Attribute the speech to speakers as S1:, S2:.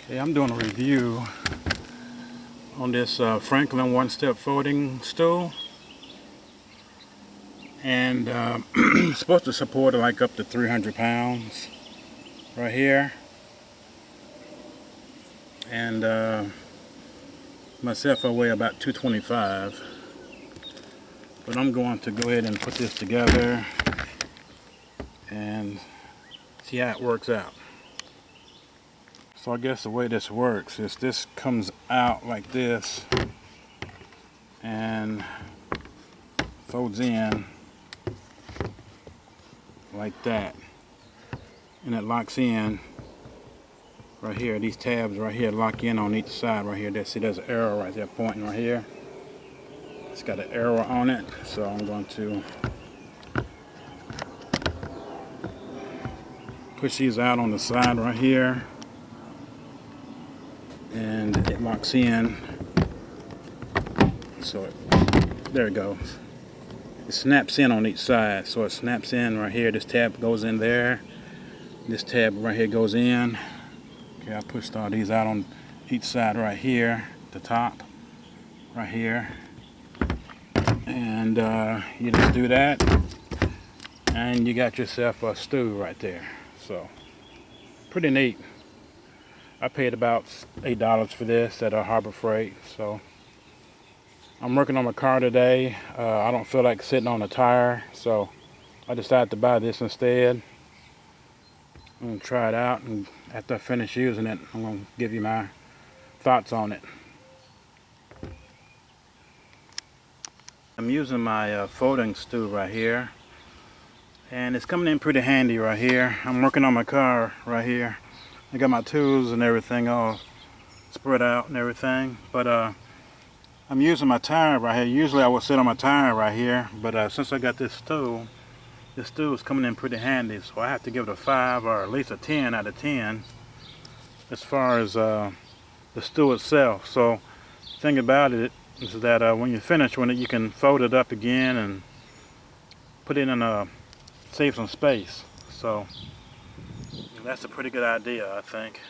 S1: Okay, I'm doing a review on this Franklin one-step folding stool, and it's supposed to support like up to 300 pounds right here, and myself I weigh about 225, but I'm going to go ahead and put this together and see how it works out. So I guess the way this works is this comes out like this and folds in like that, and it locks in right here. These tabs right here lock in on each side right here. See, there's an arrow right there pointing right here. It's got an arrow on it, so I'm going to push these out on the side right here, and it locks in. So there it goes. It snaps in on each side, so it snaps in right here. This tab goes in there. This tab right here goes in. Okay, I pushed all these out on each side right here, the top right here, and you just do that, and you got yourself a stool right there. So pretty neat. I paid about $8 for this at Harbor Freight. So I'm working on my car today. I don't feel like sitting on a tire, so I decided to buy this instead. I'm going to try it out, and after I finish using it, I'm going to give you my thoughts on it. I'm using my folding stool right here, and it's coming in pretty handy right here. I'm working on my car right here. I got my tools and everything all spread out and everything, but I'm using my tire right here. Usually I would sit on my tire right here, but since I got this stool is coming in pretty handy, so I have to give it a 5 or at least a 10 out of 10 as far as the stool itself. So the thing about it is that when you finish with it, you can fold it up again and put it in save some space. So that's a pretty good idea, I think.